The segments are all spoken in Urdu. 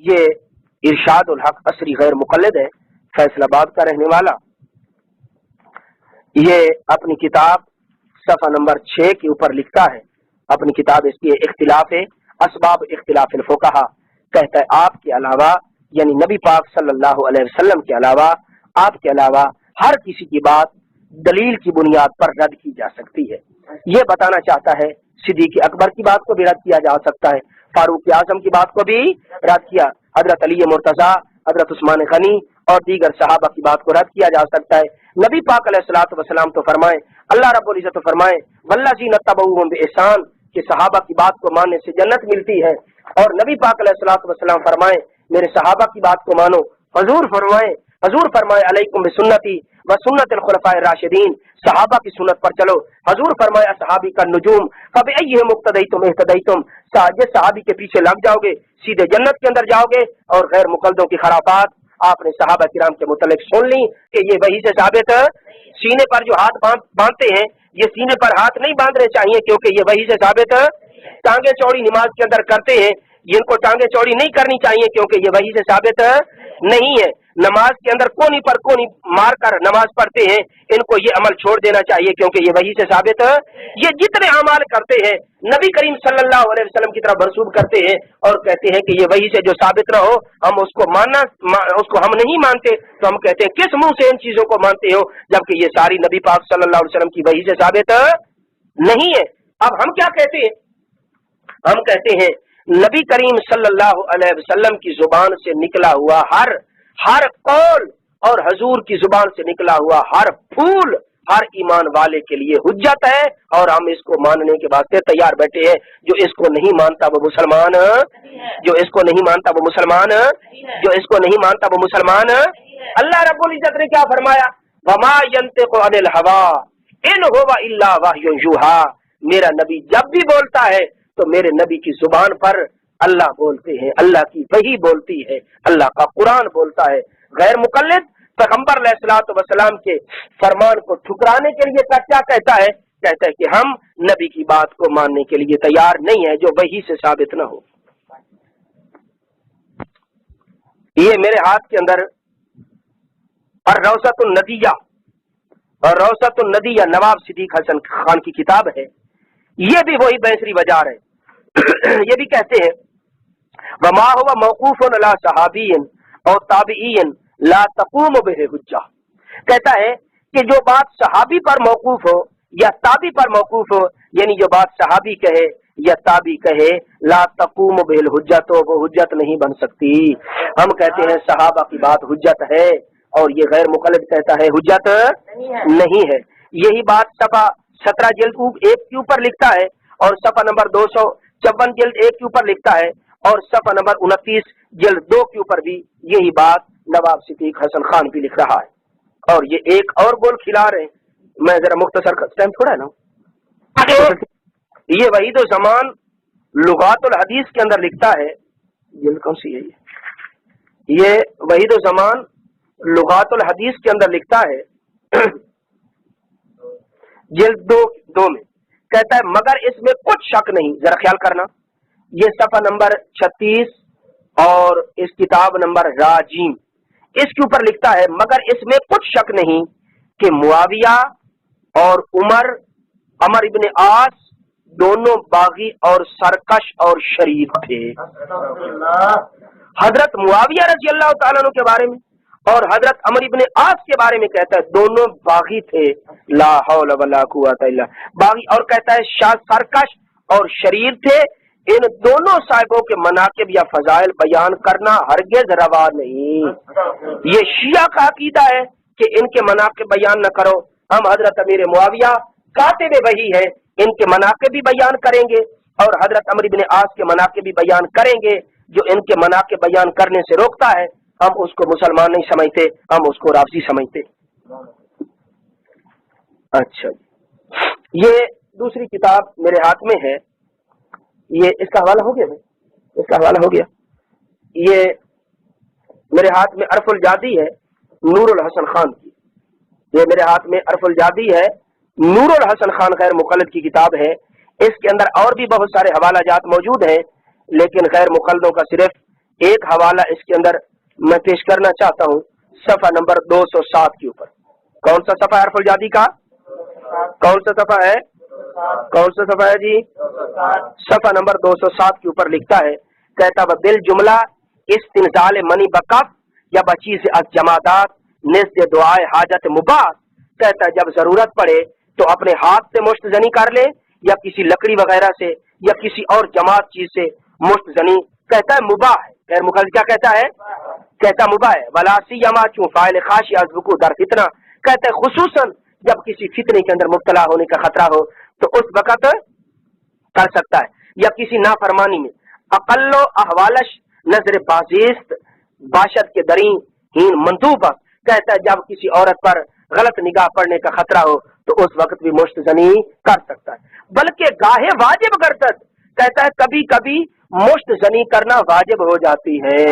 یہ ارشاد الحق عصری غیر مقلد ہے، فیصل آباد کا رہنے والا. یہ اپنی کتاب صفحہ نمبر 6 کے اوپر لکھتا ہے. اپنی کتاب اس کی اختلاف اسباب اختلاف الفقہا، کہتا ہے آپ کے علاوہ یعنی نبی پاک صلی اللہ علیہ وسلم کے علاوہ آپ کے علاوہ ہر کسی کی بات دلیل کی بنیاد پر رد کی جا سکتی ہے. یہ بتانا چاہتا ہے صدیق اکبر کی بات کو بھی رد کیا جا سکتا ہے، فاروق اعظم کی بات کو بھی رد کیا، حضرت علی مرتضیٰ، حضرت عثمان غنی اور دیگر صحابہ کی بات کو رد کیا جا سکتا ہے. نبی پاک علیہ الصلوۃ والسلام تو فرمائے، اللہ رب العزت تو فرمائے والذین اتبعوہم بإحسان کہ صحابہ کی بات کو ماننے سے جنت ملتی ہے. اور نبی پاک علیہ الصلوۃ والسلام فرمائے میرے صحابہ کی بات کو مانو. حضور فرمائے علیکم بسنتی و سنت الخلفاء الراشدین، صحابہ کی سنت پر چلو. حضور فرمائے اصحابی کا نجوم فبأیہم اقتدیتم اہتدیتم، جس صحابی کے پیچھے لگ جاؤ گے سیدھے جنت کے اندر جاؤ گے. اور غیر مقلدوں کی خرافات آپ نے صحابہ کرام کے متعلق سن لی کہ یہ وحی سے ثابت ہے. سینے پر جو ہاتھ باندھتے ہیں یہ سینے پر ہاتھ نہیں باندھنے چاہیے کیونکہ یہ وحی سے ثابت ہے. ٹانگیں چوڑی نماز کے اندر کرتے ہیں، جن کو ٹانگیں چوڑی نہیں کرنی چاہیے کیونکہ یہ وحی سے ثابت نہیں ہے. نماز کے اندر کونی پر کونی مار کر نماز پڑھتے ہیں، ان کو یہ عمل چھوڑ دینا چاہیے کیونکہ یہ وحی سے ثابت ہے. یہ جتنے اعمال کرتے ہیں نبی کریم صلی اللہ علیہ وسلم کی طرف منسوب کرتے ہیں اور کہتے ہیں کہ یہ وحی سے جو ثابت نہ ہو ہم اس کو ہم نہیں مانتے. تو ہم کہتے ہیں کس منہ سے ان چیزوں کو مانتے ہو جبکہ یہ ساری نبی پاک صلی اللہ علیہ وسلم کی وحی سے ثابت نہیں ہے. اب ہم کیا کہتے ہیں؟ ہم کہتے ہیں نبی کریم صلی اللہ علیہ وسلم کی زبان سے نکلا ہوا ہر قول اور حضور کی زبان سے نکلا ہوا ہر پھول ہر ایمان والے کے لیے حجت ہے اور ہم اس کو ماننے کے واسطے تیار بیٹھے ہیں. جو اس کو نہیں مانتا وہ مسلمان، جو اس کو نہیں مانتا وہ مسلمان، جو اس کو نہیں مانتا وہ مسلمان. اللہ رب العزت نے کیا فرمایا؟ وما ينطق عن الهوى ان هو الا وحی یوحى، میرا نبی جب بھی بولتا ہے تو میرے نبی کی زبان پر اللہ بولتے ہیں، اللہ کی وحی بولتی ہے، اللہ کا قرآن بولتا ہے. غیر مقلد پیغمبر علیہ الصلوۃ والسلام کے فرمان کو ٹھکرانے کے لیے کیا کہتا ہے کہ ہم نبی کی بات کو ماننے کے لیے تیار نہیں ہیں جو وحی سے ثابت نہ ہو. یہ میرے ہاتھ کے اندر الروضۃ الندیہ اور روضۃ الندیہ نواب صدیق حسن خان کی کتاب ہے. یہ بھی وہی بحثری وجار ہے. یہ بھی کہتے ہیں وما هو موقوف علی صحابی اور تابعی لا تقوم به حجہ، کہتا ہے کہ جو بات صحابی پر موقوف ہو یا تابعی پر موقوف ہو، یعنی جو بات صحابی کہے یا تابعی کہے لا تقوم به الحجہ، تو وہ حجت نہیں بن سکتی. ہم کہتے ہیں صحابہ کی بات حجت ہے اور یہ غیر مقلد کہتا ہے حجت نہیں ہے. یہی بات صفحہ 17 جلد 1 کے اوپر لکھتا ہے اور صفحہ نمبر 254 جلد 1 کے اوپر لکھتا ہے اور صفحہ نمبر 29 جلد 2 کے اوپر بھی یہی بات نواب صدیق حسن خان بھی لکھ رہا ہے. اور یہ ایک اور گول کھلا رہے ہیں. میں ذرا مختصر ٹائم تھوڑا ہے نا. یہ وحید الزمان لغات الحدیث کے اندر لکھتا ہے، جلد کون سی ہے یہ وحید الزمان لغات الحدیث کے اندر لکھتا ہے جلد 2 میں کہتا ہے مگر اس میں کچھ شک نہیں. ذرا خیال کرنا، یہ صفحہ نمبر 36 اور اس کتاب نمبر راجیم اس کے اوپر لکھتا ہے مگر اس میں کچھ شک نہیں کہ معاویہ اور عمر ابن عاص دونوں باغی اور سرکش اور شریر تھے. حضرت معاویہ رضی اللہ تعالیٰ عنہ کے بارے میں اور حضرت عمر ابن عاص کے بارے میں کہتا ہے دونوں باغی تھے. لا حول ولا قوت الا باغی، اور کہتا ہے سرکش اور شریر تھے. ان دونوں صاحبوں کے مناقب یا فضائل بیان کرنا ہرگز روا نہیں. یہ شیعہ کا عقیدہ ہے کہ ان کے مناقب بیان نہ کرو. ہم حضرت امیر معاویہ کاتب وحی ہے، ان کے مناقب بھی بیان کریں گے اور حضرت عمر بن عاص کے مناقب بھی بیان کریں گے. جو ان کے مناقب بیان کرنے سے روکتا ہے ہم اس کو مسلمان نہیں سمجھتے، ہم اس کو رافضی سمجھتے. اچھا، یہ دوسری کتاب میرے ہاتھ میں ہے. یہ اس کا حوالہ ہو گیا اس کا حوالہ ہو گیا. یہ میرے ہاتھ میں عرف الجادی ہے نور الحسن خان کی. یہ میرے ہاتھ میں عرف الجادی ہے نور الحسن خان غیر مقلد کی کتاب ہے. اس کے اندر اور بھی بہت سارے حوالہ جات موجود ہیں لیکن غیر مقلدوں کا صرف ایک حوالہ اس کے اندر میں پیش کرنا چاہتا ہوں صفحہ نمبر 207 کے اوپر. کون سا صفحہ حرف الجادی کا؟ کون سا صفحہ ہے؟ کون سا صفحہ ہے جی؟ صفحہ نمبر 207 کے اوپر لکھتا ہے، کہتا وہ دل جملہ استنزال منی بکف یا بچیز از جمادات نزد دعائے حاجت مباح. کہتا ہے جب ضرورت پڑے تو اپنے ہاتھ سے مشت زنی کر لے یا کسی لکڑی وغیرہ سے یا کسی اور جماعت چیز سے مشت زنی. کہتا ہے مباح ہے، غیر مقلد کیا کہتا ہے؟ کہتا مباح ہے. ولا سیما چون فاعل خاشی از وقوع در فتنہ. کہتا ہے خصوصاً جب کسی فتنے کے اندر مبتلا ہونے کا خطرہ ہو تو اس وقت کر سکتا ہے، یا کسی نافرمانی میں. اقل و احوالش نظر بازیست باشد کے درین ہین مندوب. کہتا ہے جب کسی عورت پر غلط نگاہ پڑنے کا خطرہ ہو تو اس وقت بھی مشت زنی کر سکتا ہے. بلکہ گاہے واجب کرتا. کہتا ہے کبھی کبھی مشت زنی کرنا واجب ہو جاتی ہے.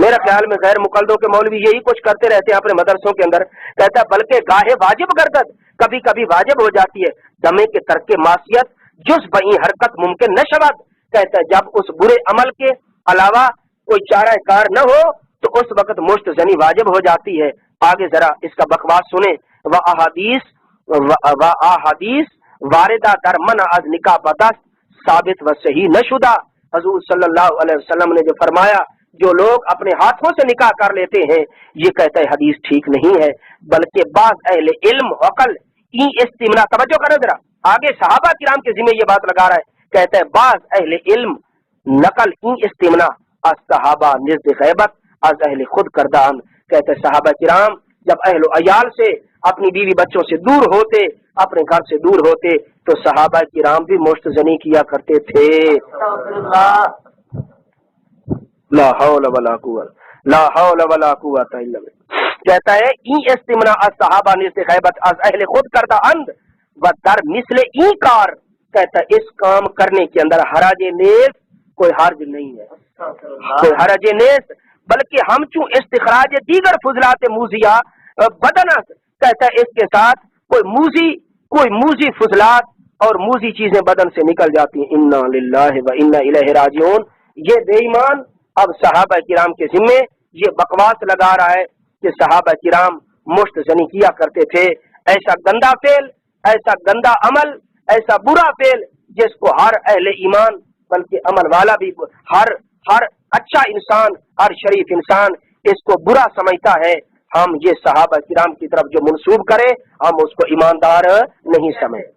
میرا خیال میں غیر مقلدوں کے مولوی یہی کچھ کرتے رہتے ہیں اپنے مدرسوں کے اندر. کہتا ہے بلکہ گاہے واجب کرتا، کبھی کبھی واجب ہو جاتی ہے. دمے کے ترک معصیت جز بئی حرکت ممکن نہ شود. کہتا ہے جب اس برے عمل کے علاوہ کوئی چارہ کار نہ ہو تو اس وقت مشت زنی واجب ہو جاتی ہے. آگے ذرا اس کا بکواس سنیں. و احادیث واردہ در منع از نکاح بدست ثابت و صحیح نہ شدہ. حضور صلی اللہ علیہ وسلم نے جو فرمایا جو لوگ اپنے ہاتھوں سے نکاح کر لیتے ہیں، یہ کہتا ہے حدیث ٹھیک نہیں ہے. بلکہ بعض اہل علم عقل استمنا، توجہ کرو ذرا، آگے صحابہ کرام کے ذمہ یہ بات لگا رہا ہے. کہتا ہے بعض اہل علم نقل استمنا از صحابہ نزد غیبت از اہل خود کردان. کہتے ہیں صحابہ کرام جب اہل و عیال سے اپنی بیوی بچوں سے دور ہوتے، اپنے گھر سے دور ہوتے، تو صحابہ کرام بھی مشت زنی کیا کرتے تھے. لا حول ولا قوت لا حول ولا قوت الا باللہ. کہتا ہے این استمنا از صحابہ نزد غیبت از اہل خود کردہ اند و در مثل این کار. کہتا ہے اس کام کرنے کے اندر حرج نیز کوئی حرج نہیں ہے، کوئی حرج نیز، بلکہ ہم چوں استخراج دیگر فضلات موزیہ بدن. کہتا ہے اس کے ساتھ کوئی موزی فضلات اور موزی چیزیں بدن سے نکل جاتی ہیں. انا للہ و انا الیہ راجعون. یہ بے ایمان اب صحابہ کرام کے ذمے یہ بکواس لگا رہا ہے کہ صحابہ کرام مشت زنی کیا کرتے تھے. ایسا گندا فعل، ایسا گندا عمل، ایسا برا فعل جس کو ہر اہل ایمان بلکہ عمل والا بھی، ہر اچھا انسان، ہر شریف انسان اس کو برا سمجھتا ہے. ہم یہ صحابہ کرام کی طرف جو منسوب کریں ہم اس کو ایماندار نہیں سمجھیں.